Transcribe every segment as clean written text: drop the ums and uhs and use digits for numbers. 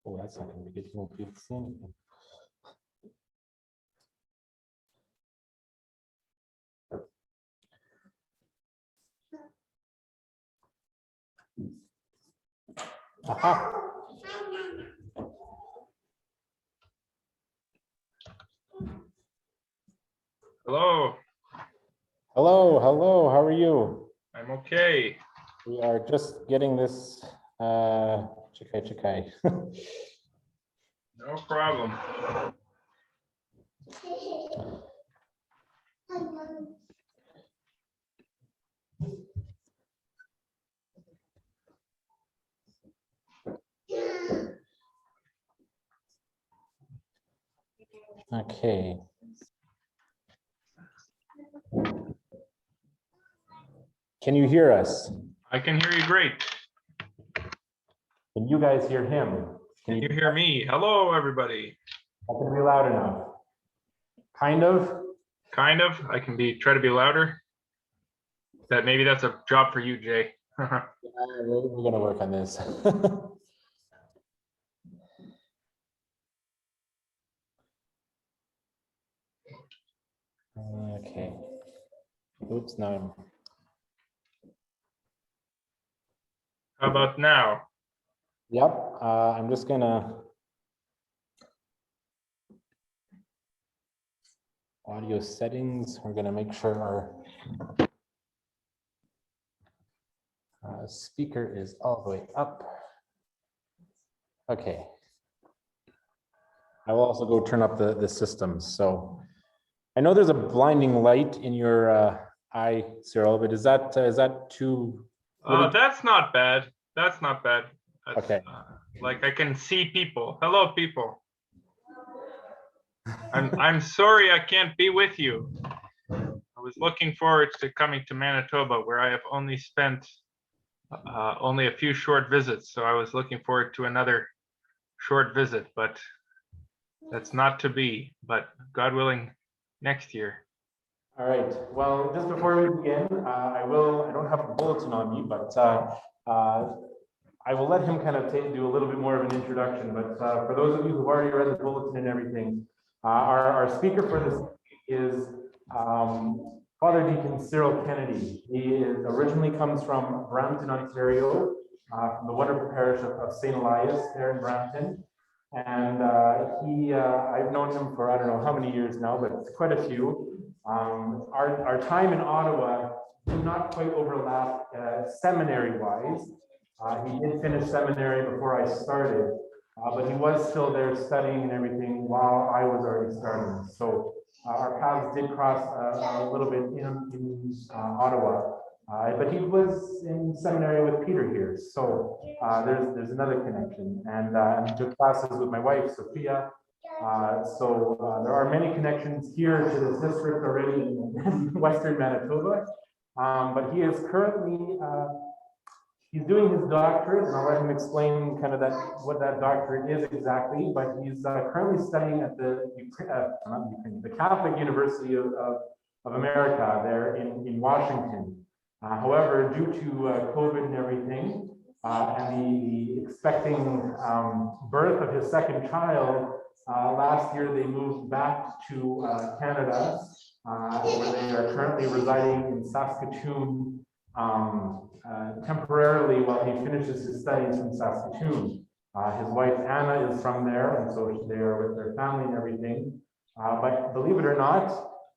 Oh, that's not going to be good. You won't be able to see anything. Aha. Hello. Hello, hello. How are you? I'm okay. We are just getting this. Chikai. No problem. Okay. Can you hear us? I can hear you great. Can you guys hear him? Can you hear me? Hello, everybody. I can be loud enough. Kind of. Kind of. I can try to be louder. Maybe that's a job for you, Jay. Yeah, we're gonna work on this. Okay. Oops, now How about now? Yep, I'm just gonna audio settings. We're gonna make sure our speaker is all the way up. Okay. I will also go turn up the systems. So I know there's a blinding light in your eye, Cyril, but is that too? That's not bad. That's not bad. That's, okay. Like I can see people. Hello, people. I'm sorry I can't be with you. I was looking forward to coming to Manitoba, where I have only spent only a few short visits. So I was looking forward to another short visit, but that's not to be. But God willing, next year. All right. Well, just before we begin, I don't have a bulletin on me, but I will let him kind of do a little bit more of an introduction. But for those of you who've already read the bulletin and everything, our speaker for this is Father Deacon Cyril Kennedy. He originally comes from Brampton, Ontario, from the wonderful parish of St. Elias there in Brampton. And I've known him for I don't know how many years now, but it's quite a few. Our time in Ottawa do not quite overlap seminary-wise. He did finish seminary before I started, but he was still there studying and everything while I was already starting. So our paths did cross a little bit in Ottawa, but he was in seminary with Peter here. So there's another connection, and he took classes with my wife, Sophia. So there are many connections here to this district already in Western Manitoba, but he is currently he's doing his doctorate, and I'll let him explain kind of what that doctorate is exactly. But he's currently studying at the Catholic University of America there in Washington. However, due to COVID and everything, and the expecting birth of his second child, last year they moved back to Canada, where they are currently residing in Saskatoon temporarily while he finishes his studies from Saskatoon. His wife Anna is from there, and so they are with their family and everything. But believe it or not,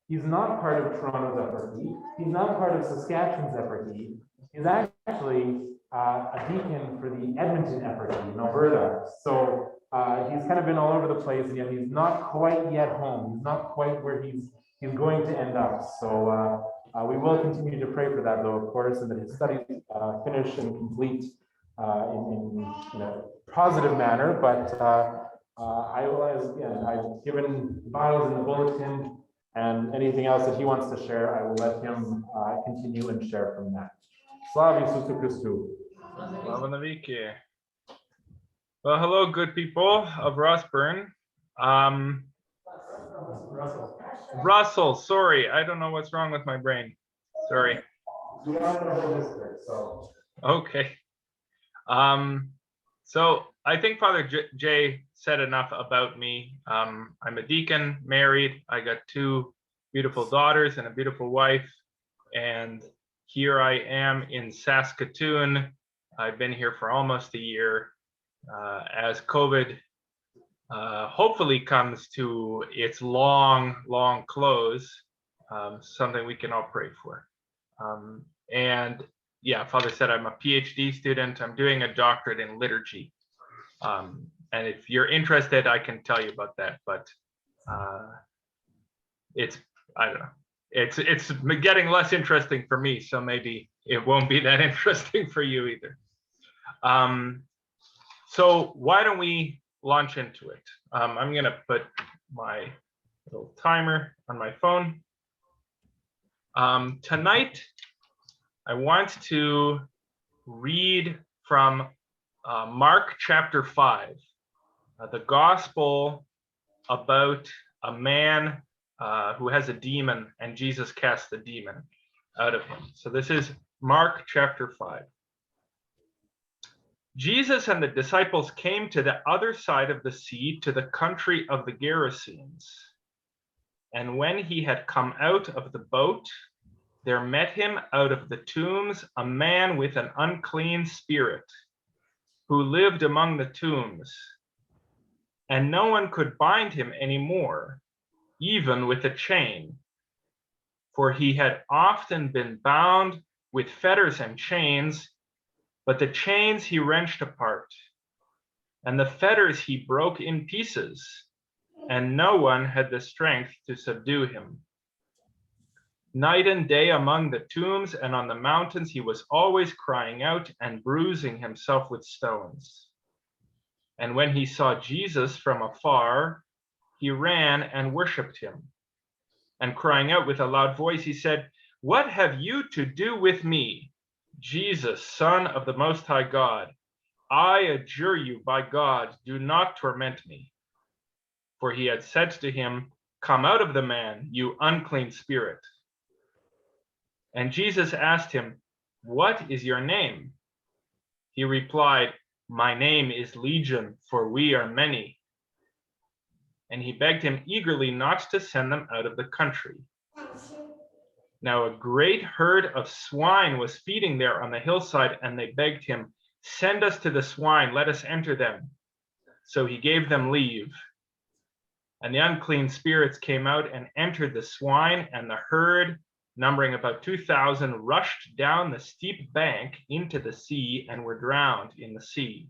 he's not part of Toronto's Eparchy. He's not part of Saskatchewan's Eparchy. He's actually a deacon for the Edmonton Eparchy in Alberta. So he's kind of been all over the place, and yet he's not quite yet home. He's not quite where he's going to end up. So we will continue to pray for that, though, of course, and that his studies finish and complete in a positive manner. But I will, again, I've given files in the bulletin, and anything else that he wants to share, I will let him continue and share from that. Slava Isusu Christu. Slava Naviki. Well, hello, good people of Rossburn. Russell, sorry, I don't know what's wrong with my brain. Sorry. Okay. So I think Father Jay said enough about me. I'm a deacon, married. I got two beautiful daughters and a beautiful wife. And here I am in Saskatoon. I've been here for almost a year. As COVID hopefully comes to its long, long close, something we can all pray for. And yeah, Father said I'm a PhD student. I'm doing a doctorate in liturgy. And if you're interested, I can tell you about that, but I don't know. It's getting less interesting for me, so maybe it won't be that interesting for you either. So why don't we launch into it? I'm gonna put my little timer on my phone. Tonight, I want to read from Mark chapter 5, the gospel about a man who has a demon, and Jesus casts the demon out of him. So this is Mark chapter 5. Jesus and the disciples came to the other side of the sea, to the country of the Gerasenes. And when he had come out of the boat, there met him out of the tombs a man with an unclean spirit, who lived among the tombs. And no one could bind him any more, even with a chain, for he had often been bound with fetters and chains, but the chains he wrenched apart, and the fetters he broke in pieces, and no one had the strength to subdue him. Night and day among the tombs and on the mountains he was always crying out and bruising himself with stones. And when he saw Jesus from afar, he ran and worshipped him. And crying out with a loud voice, he said, "What have you to do with me, Jesus, Son of the Most High God? I adjure you by God, do not torment me." For he had said to him, "Come out of the man, you unclean spirit." And Jesus asked him, "What is your name?" He replied, "My name is Legion, for we are many." And he begged him eagerly not to send them out of the country. Now a great herd of swine was feeding there on the hillside, and they begged him, "Send us to the swine, let us enter them." So he gave them leave. And the unclean spirits came out and entered the swine, and the herd, numbering about 2,000, rushed down the steep bank into the sea and were drowned in the sea.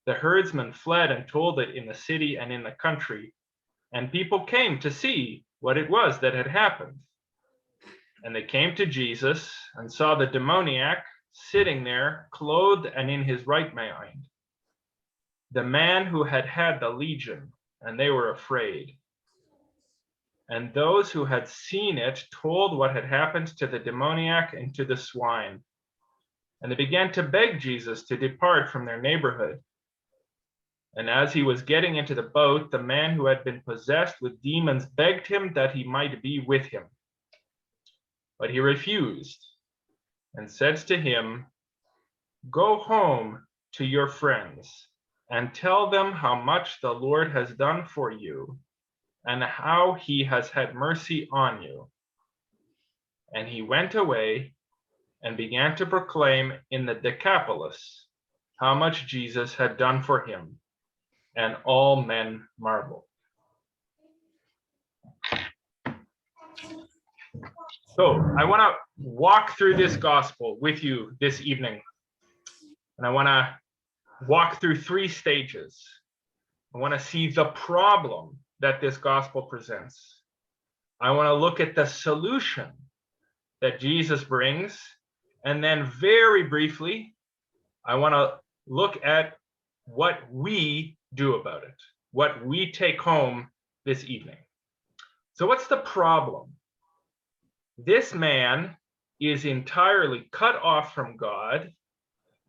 The herdsmen fled and told it in the city and in the country, and people came to see what it was that had happened. And they came to Jesus and saw the demoniac sitting there, clothed and in his right mind, the man who had had the legion, and they were afraid. And those who had seen it told what had happened to the demoniac and to the swine. And they began to beg Jesus to depart from their neighborhood. And as he was getting into the boat, the man who had been possessed with demons begged him that he might be with him. But he refused and said to him, "Go home to your friends and tell them how much the Lord has done for you and how he has had mercy on you." And he went away and began to proclaim in the Decapolis how much Jesus had done for him, and all men marveled. So I want to walk through this gospel with you this evening, and I want to walk through 3 stages. I want to see the problem that this gospel presents. I want to look at the solution that Jesus brings, and then very briefly, I want to look at what we do about it, what we take home this evening. So what's the problem? This man is entirely cut off from God.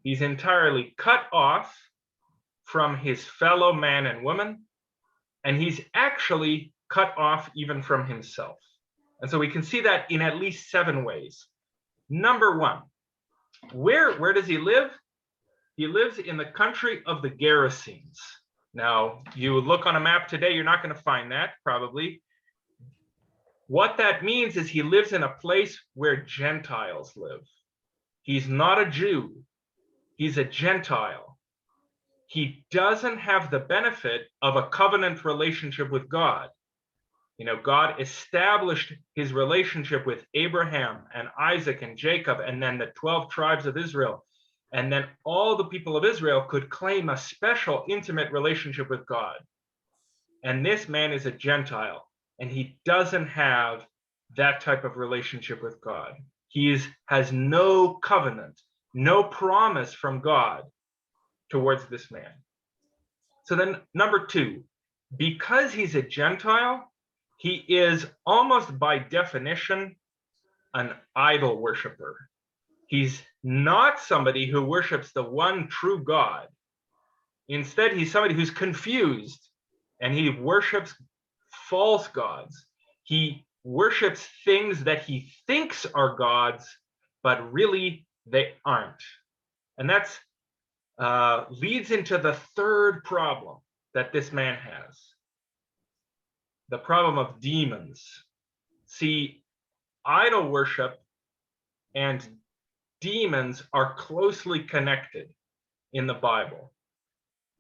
He's entirely cut off from his fellow man and woman, and he's actually cut off even from himself. And so we can see that in at least 7 ways. Number 1, where does he live? He lives in the country of the Gerasenes. Now, you look on a map today, you're not going to find that, probably. What that means is he lives in a place where Gentiles live. He's not a Jew. He's a Gentile. He doesn't have the benefit of a covenant relationship with God. You know, God established his relationship with Abraham and Isaac and Jacob, and then the 12 tribes of Israel. And then all the people of Israel could claim a special, intimate relationship with God. And this man is a Gentile, and he doesn't have that type of relationship with God. He has no covenant, no promise from God towards this man. So then, number two, because he's a Gentile, he is almost by definition an idol worshiper. He's not somebody who worships the one true God. Instead, he's somebody who's confused, and he worships false gods. He worships things that he thinks are gods, but really they aren't. And that's leads into the third problem that this man has. The problem of demons. See, idol worship and demons are closely connected in the Bible.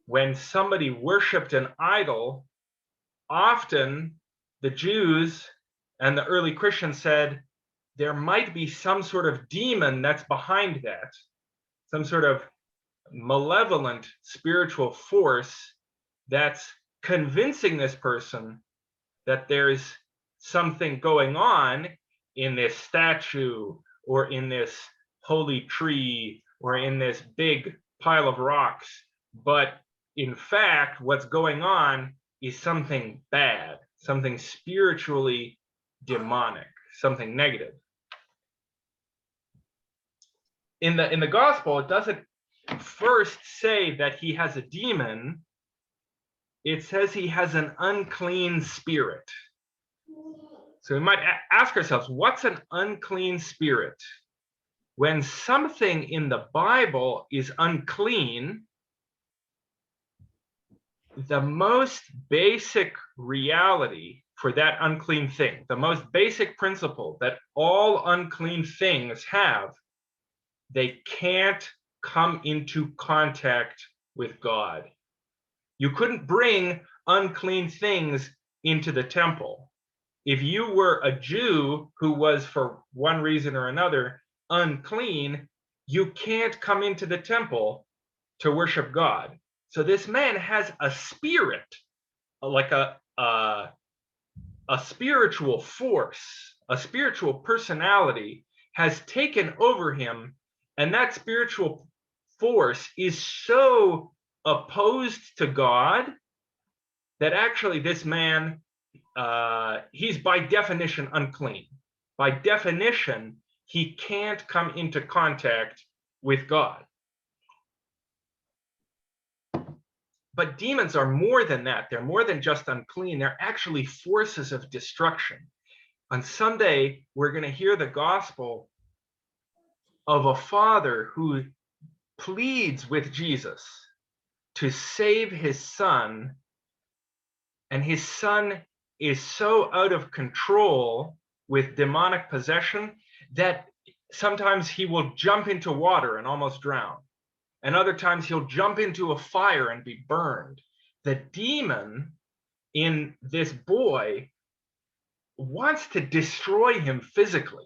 When somebody worshiped an idol, often the Jews and the early Christians said there might be some sort of demon that's behind that, some sort of malevolent spiritual force that's convincing this person that there's something going on in this statue or in this holy tree or in this big pile of rocks. But in fact, what's going on is something bad, something spiritually demonic, something negative. In the gospel, it doesn't first say that he has a demon. It says he has an unclean spirit. So we might ask ourselves, what's an unclean spirit? When something in the Bible is unclean, the most basic reality for that unclean thing, the most basic principle that all unclean things have, they can't come into contact with God. You couldn't bring unclean things into the temple. If you were a Jew who was, for one reason or another, unclean, you can't come into the temple to worship God. So this man has a spirit, like a spiritual force, a spiritual personality has taken over him, and that spiritual force is so opposed to God that actually this man, he's by definition unclean. By definition, he can't come into contact with God. But demons are more than that. They're more than just unclean. They're actually forces of destruction. On Sunday, we're going to hear the gospel of a father who pleads with Jesus to save his son, and his son is so out of control with demonic possession that sometimes he will jump into water and almost drown, and other times he'll jump into a fire and be burned. The demon in this boy wants to destroy him physically.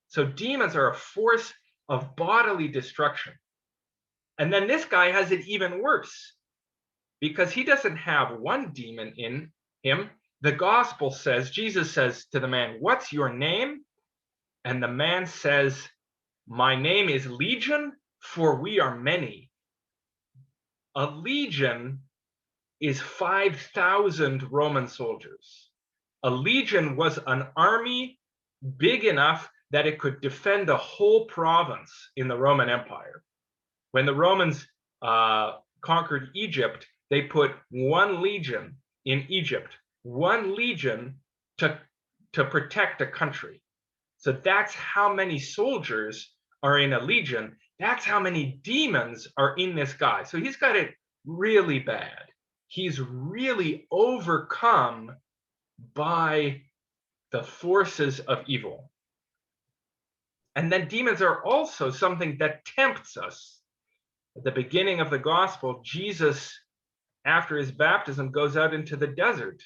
So demons are a force of bodily destruction. And then this guy has it even worse, because he doesn't have one demon in him. The gospel says, Jesus says to the man, "What's your name?" And the man says, "My name is Legion, for we are many." A legion is 5,000 Roman soldiers. A legion was an army big enough that it could defend a whole province in the Roman Empire. When the Romans conquered Egypt, they put one legion in Egypt, one legion to protect a country. So that's how many soldiers are in a legion. That's how many demons are in this guy. So he's got it really bad. He's really overcome by the forces of evil. And then demons are also something that tempts us. At the beginning of the gospel, Jesus, after his baptism, goes out into the desert,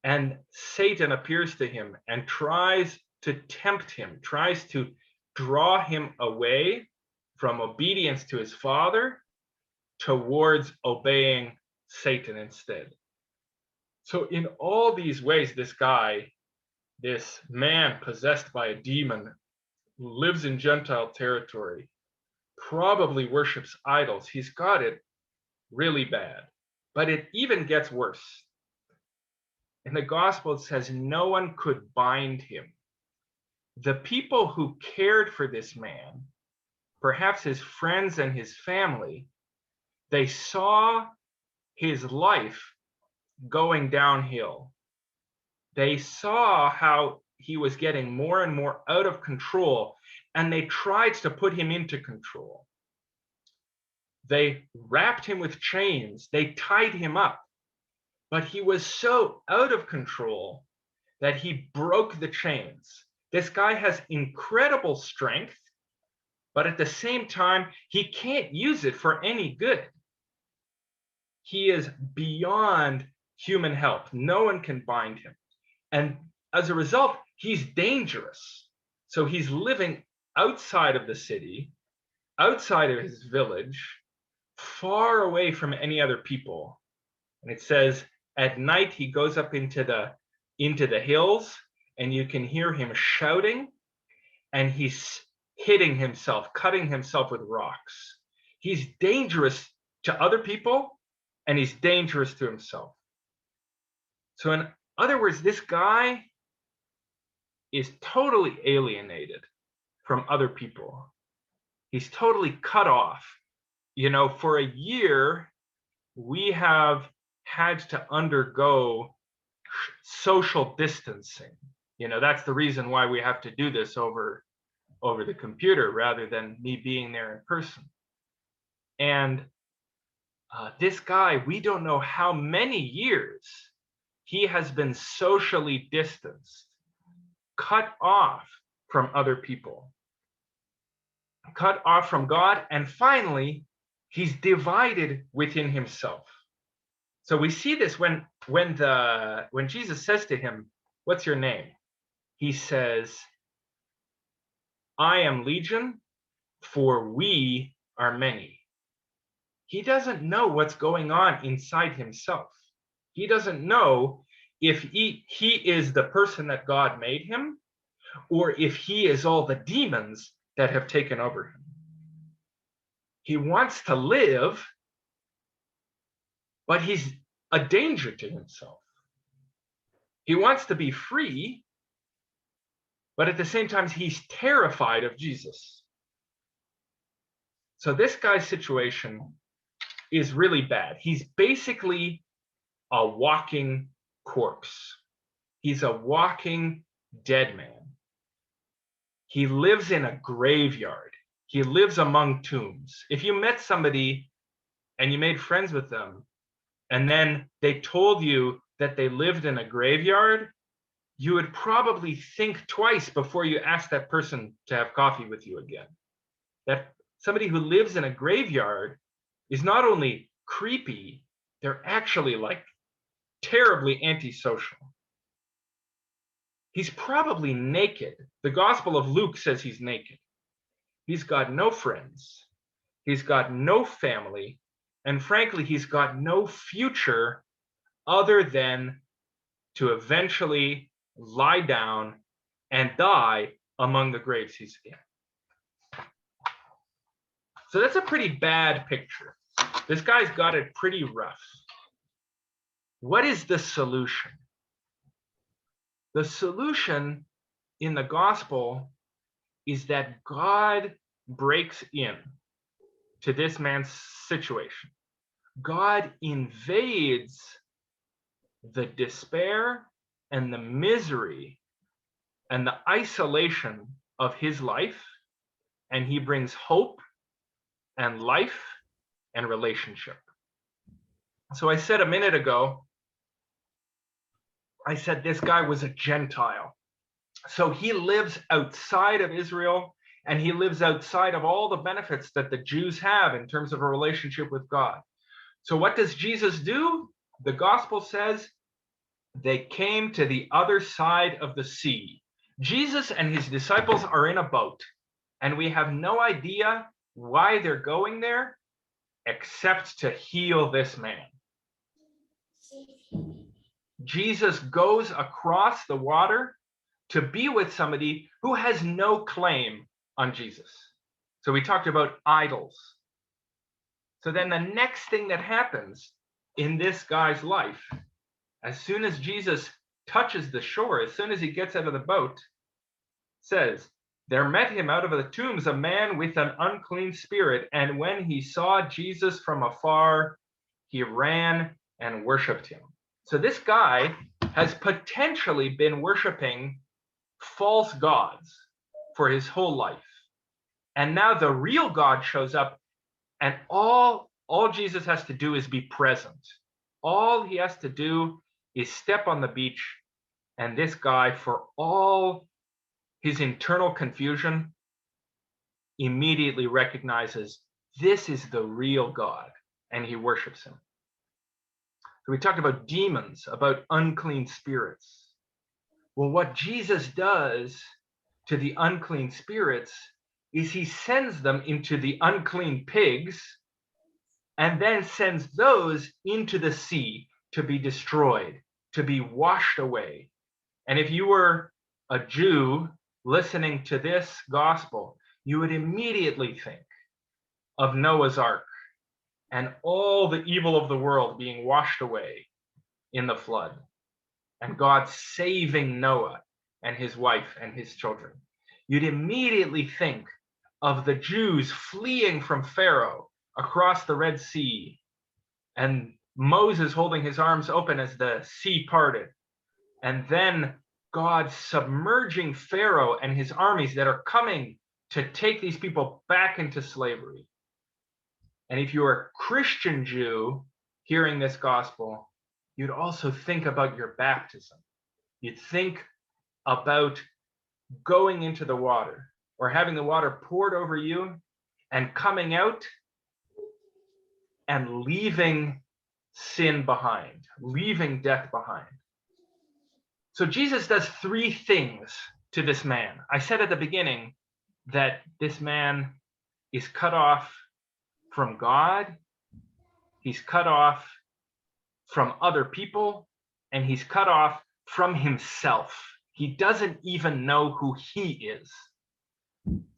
and Satan appears to him and tries to tempt him, tries to draw him away from obedience to his Father towards obeying Satan instead. So in all these ways, this guy, this man possessed by a demon, lives in Gentile territory, probably worships idols. He's got it really bad. But it even gets worse. In the gospel, it says no one could bind him. The people who cared for this man, perhaps his friends and his family, they saw his life going downhill. They saw how he was getting more and more out of control, and they tried to put him into control. They wrapped him with chains, they tied him up, but he was so out of control that he broke the chains. This guy has incredible strength, but at the same time, he can't use it for any good. He is beyond human help. No one can bind him. And as a result, he's dangerous. So he's living outside of the city, outside of his village, far away from any other people. And it says at night he goes up into the hills, and you can hear him shouting, and he's hitting himself, cutting himself with rocks. He's dangerous to other people, and he's dangerous to himself. So in other words, this guy is totally alienated from other people. He's totally cut off. You know, for a year, we have had to undergo social distancing. You know, that's the reason why we have to do this over the computer rather than me being there in person. And this guy, we don't know how many years he has been socially distanced, cut off from other people, cut off from God, and finally, he's divided within himself. So we see this when Jesus says to him, "What's your name?" He says, "I am Legion, for we are many." He doesn't know what's going on inside himself. He doesn't know if he is the person that God made him, or if he is all the demons that have taken over him. He wants to live, but he's a danger to himself. He wants to be free, but at the same time, he's terrified of Jesus. So this guy's situation is really bad. He's basically a walking corpse. He's a walking dead man. He lives in a graveyard. He lives among tombs. If you met somebody and you made friends with them, and then they told you that they lived in a graveyard, you would probably think twice before you ask that person to have coffee with you again. That somebody who lives in a graveyard is not only creepy, they're actually like terribly antisocial. He's probably naked. The Gospel of Luke says he's naked. He's got no friends. He's got no family. And frankly, he's got no future other than to eventually lie down and die among the graves he's in. So that's a pretty bad picture. This guy's got it pretty rough. What is the solution? The solution in the gospel is that God breaks in to this man's situation. God invades the despair and the misery and the isolation of his life, and he brings hope and life and relationship. So I said a minute ago, I said this guy was a Gentile. So he lives outside of Israel, and he lives outside of all the benefits that the Jews have in terms of a relationship with God. So what does Jesus do? The gospel says they came to the other side of the sea. Jesus and his disciples are in a boat, and we have no idea why they're going there except to heal this man. Jesus goes across the water to be with somebody who has no claim on Jesus. So we talked about idols. So then the next thing that happens in this guy's life, as soon as Jesus touches the shore, as soon as he gets out of the boat, says, there met him out of the tombs a man with an unclean spirit, and when he saw Jesus from afar, he ran and worshiped him. So this guy has potentially been worshiping false gods for his whole life. And now the real God shows up, and all Jesus has to do is be present. All he has to do is step on the beach, and this guy, for all his internal confusion, immediately recognizes this is the real God, and he worships him. So we talked about demons, about unclean spirits. Well, what Jesus does to the unclean spirits is he sends them into the unclean pigs and then sends those into the sea to be destroyed, to be washed away. And if you were a Jew listening to this gospel, you would immediately think of Noah's Ark and all the evil of the world being washed away in the flood, and God saving Noah and his wife and his children. You'd immediately think of the Jews fleeing from Pharaoh across the Red Sea, and Moses holding his arms open as the sea parted, and then God submerging Pharaoh and his armies that are coming to take these people back into slavery. And if you're a Christian Jew hearing this gospel, you'd also think about your baptism. You'd think about going into the water or having the water poured over you and coming out and leaving sin behind, leaving death behind. So Jesus does three things to this man. I said at the beginning that this man is cut off from God, he's cut off from other people, and he's cut off from himself. He doesn't even know who he is.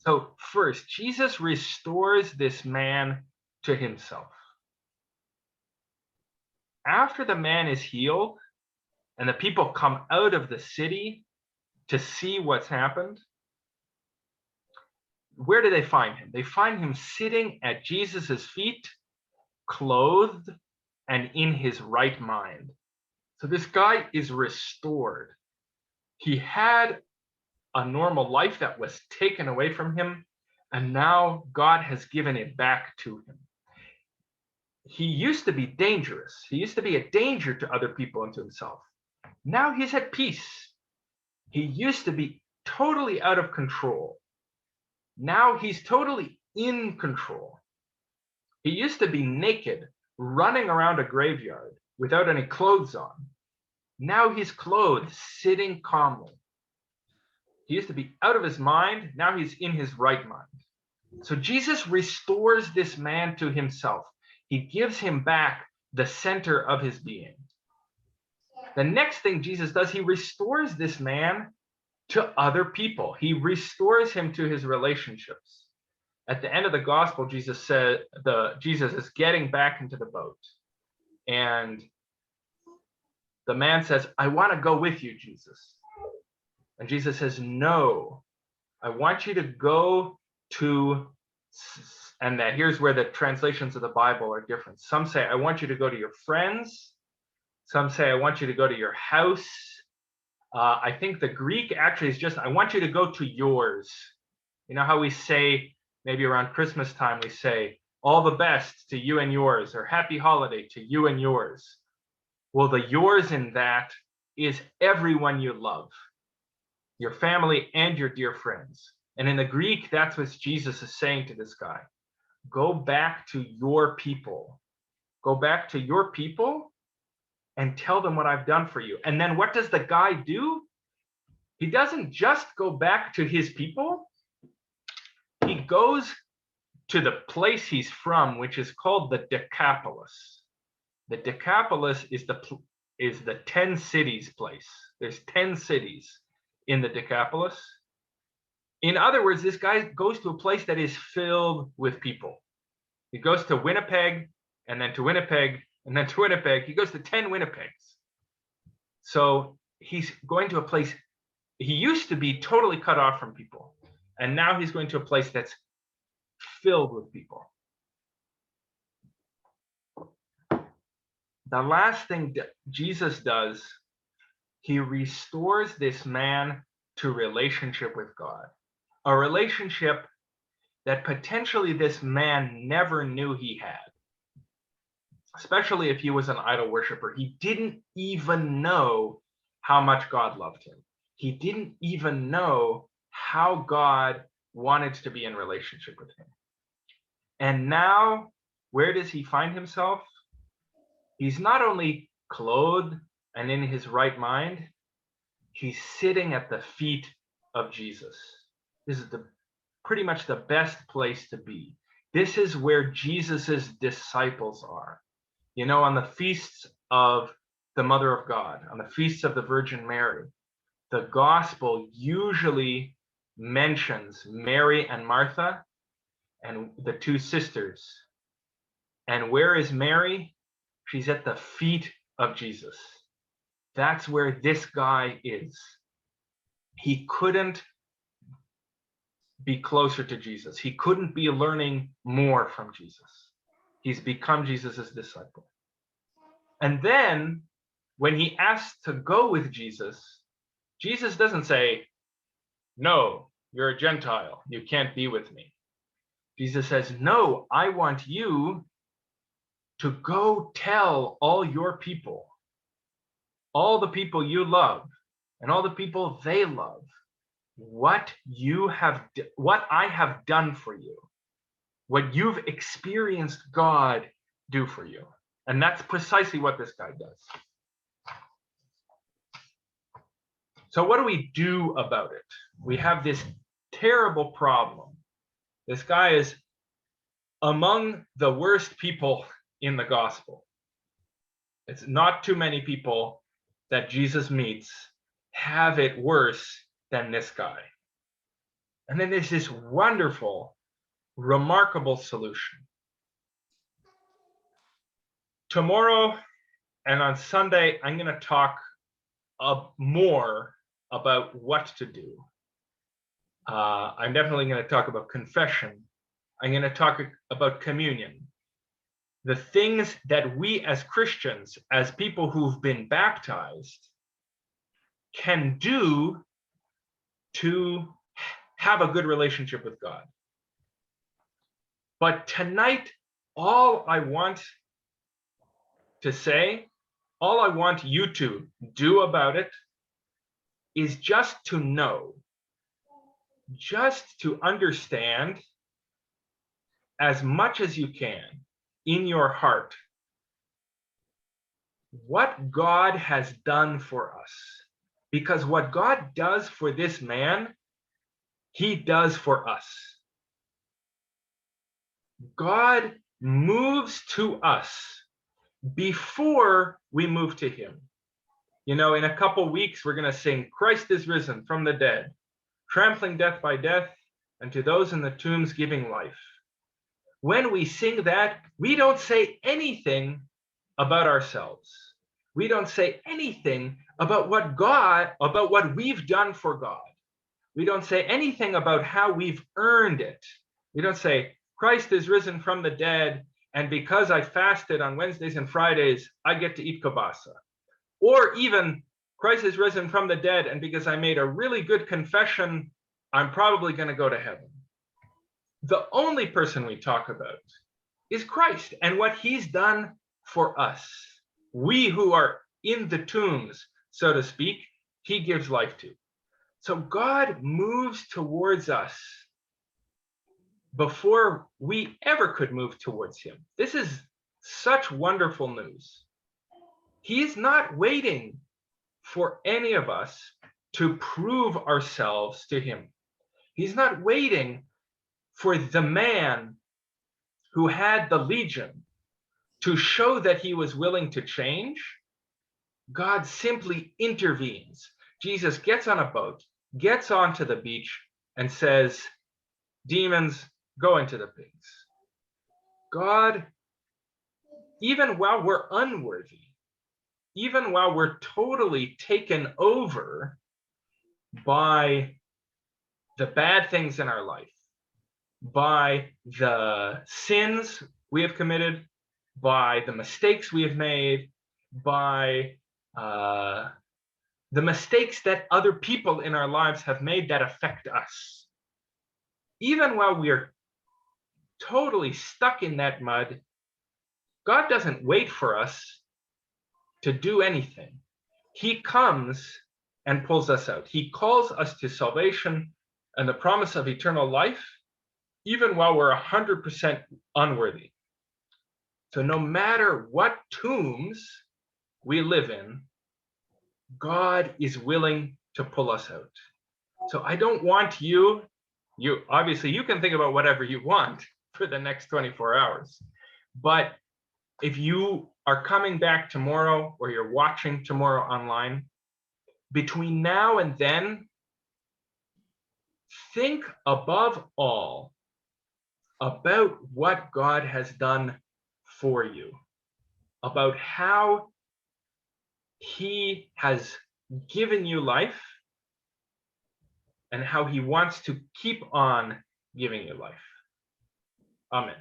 So first, Jesus restores this man to himself. After the man is healed and the people come out of the city to see what's happened, where do they find him? They find him sitting at Jesus's feet, clothed and in his right mind. So this guy is restored. He had a normal life that was taken away from him, and now God has given it back to him. He used to be dangerous. He used to be a danger to other people and to himself. Now he's at peace. He used to be totally out of control. Now he's totally in control. He used to be naked, running around a graveyard without any clothes on. Now he's clothed, sitting calmly. He used to be out of his mind. Now he's in his right mind. So Jesus restores this man to himself. He gives him back the center of his being. The next thing Jesus does, he restores this man to other people. He restores him to his relationships. At the end of the gospel, Jesus said, Jesus is getting back into the boat. And the man says, I want to go with you, Jesus. And Jesus says, no, I want you to go to, and here's where the translations of the Bible are different. Some say, I want you to go to your friends. Some say, I want you to go to your house. I think the Greek actually is just, I want you to go to yours. You know how we say, maybe around Christmas time, we say, all the best to you and yours, or happy holiday to you and yours. Well, the yours in that is everyone you love, your family and your dear friends. And in the Greek, that's what Jesus is saying to this guy. Go back to your people. Go back to your people and tell them what I've done for you. And then what does the guy do? He doesn't just go back to his people. He goes to the place he's from, which is called the Decapolis. The Decapolis is the 10 cities place. There's 10 cities in the Decapolis. In other words, this guy goes to a place that is filled with people. He goes to Winnipeg, and then to Winnipeg, and then to Winnipeg. He goes to 10 Winnipegs. So he's going to a place, he used to be totally cut off from people. And now he's going to a place that's filled with people. The last thing that Jesus does, he restores this man to relationship with God. A relationship that potentially this man never knew he had. Especially if he was an idol worshiper. He didn't even know how much God loved him. He didn't even know how God wanted to be in relationship with him. And now, where does he find himself? He's not only clothed and in his right mind, he's sitting at the feet of Jesus. This is pretty much the best place to be. This is where Jesus's disciples are. You know, on the feasts of the Mother of God, on the feasts of the Virgin Mary, the gospel usually mentions Mary and Martha and the two sisters. And where is Mary? She's at the feet of Jesus. That's where this guy is. He couldn't be closer to Jesus. He couldn't be learning more from Jesus. He's become Jesus's disciple. And then when he asks to go with Jesus, Jesus doesn't say, no, you're a Gentile. You can't be with me. Jesus says, no, I want you to go tell all your people, all the people you love, and all the people they love, what I have done for you, what you've experienced God do for you. And that's precisely what this guy does. So what do we do about it? We have this terrible problem. This guy is among the worst people in the gospel. It's not too many people that Jesus meets have it worse than this guy. And then there's this wonderful, remarkable solution. Tomorrow and on Sunday, I'm going to talk more about what to do. I'm definitely going to talk about confession. I'm going to talk about communion. The things that we as Christians, as people who've been baptized, can do to have a good relationship with God. But tonight, all I want to say, all I want you to do about it is just to know, just to understand as much as you can in your heart what God has done for us. Because what God does for this man, he does for us. God moves to us before we move to him. You know, in a couple weeks, we're going to sing, Christ is risen from the dead, trampling death by death, and to those in the tombs giving life. When we sing that, we don't say anything about ourselves. We don't say anything about what we've done for God. We don't say anything about how we've earned it. We don't say, Christ is risen from the dead, and because I fasted on Wednesdays and Fridays, I get to eat kielbasa. Or even, Christ is risen from the dead, and because I made a really good confession, I'm probably going to go to heaven. The only person we talk about is Christ and what he's done for us. We who are in the tombs, so to speak, he gives life to. So God moves towards us before we ever could move towards him. This is such wonderful news. He's not waiting for any of us to prove ourselves to him. He's not waiting for the man who had the legion to show that he was willing to change. God simply intervenes. Jesus gets on a boat, gets onto the beach, and says, demons, go into the pigs. God, even while we're unworthy, even while we're totally taken over by the bad things in our life, by the sins we have committed, by the mistakes we have made, by the mistakes that other people in our lives have made that affect us. Even while we are totally stuck in that mud, God doesn't wait for us to do anything. He comes and pulls us out. He calls us to salvation and the promise of eternal life, even while we're 100% unworthy. So no matter what tombs we live in, God is willing to pull us out. So I don't want you obviously you can think about whatever you want for the next 24 hours. But if you are coming back tomorrow or you're watching tomorrow online, between now and then, think above all about what God has done for you, about how he has given you life and how he wants to keep on giving you life. Amen.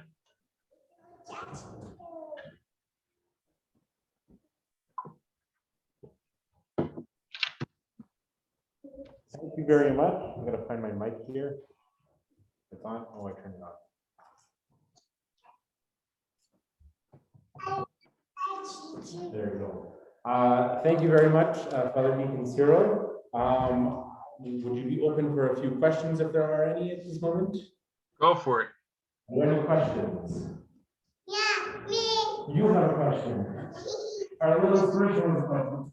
Thank you very much. I'm going to find my mic here. It's on. Oh, I turned it on. There you go. Thank you very much, Father Deacon Cyril. Would you be open for a few questions if there are any at this moment? Go for it. Are there any questions? Yeah, me. You have a question. Our little spiritual questions.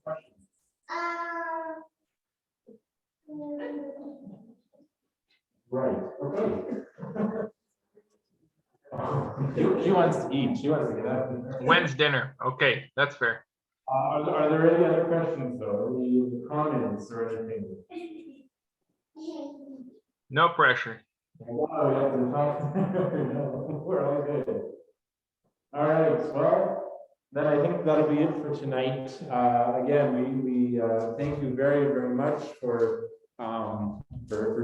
Right. Okay. She wants to eat. She wants to get up. When's dinner? Okay, that's fair. Are there any other questions though? Any comments or anything? No pressure. Wow, we have to talk. No, we're all good. All right. Well, then I think that'll be it for tonight. Again, we thank you very, very much for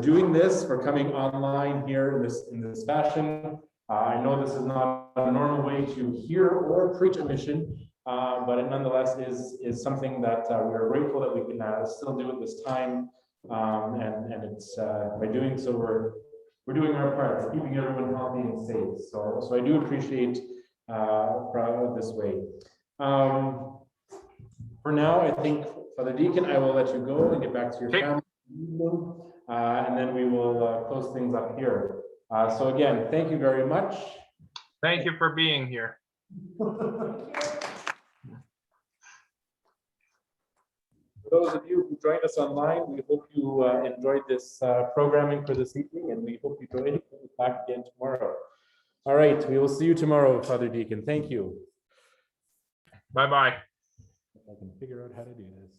doing this, for coming online here in this fashion. I know this is not a normal way to hear or preach a mission, but it nonetheless is something that we are grateful that we can still do at this time. And it's by doing so we're doing our part, keeping everyone healthy and safe. So I do appreciate this way. For now, I think, Father Deacon, I will let you go and get back to your family. And then we will close things up here. So again, thank you very much. Thank you for being here. For those of you who joined us online, we hope you enjoyed this programming for this evening, and we hope you join us back again tomorrow. All right, we will see you tomorrow, Father Deacon. Thank you. Bye-bye. If I can figure out how to do this.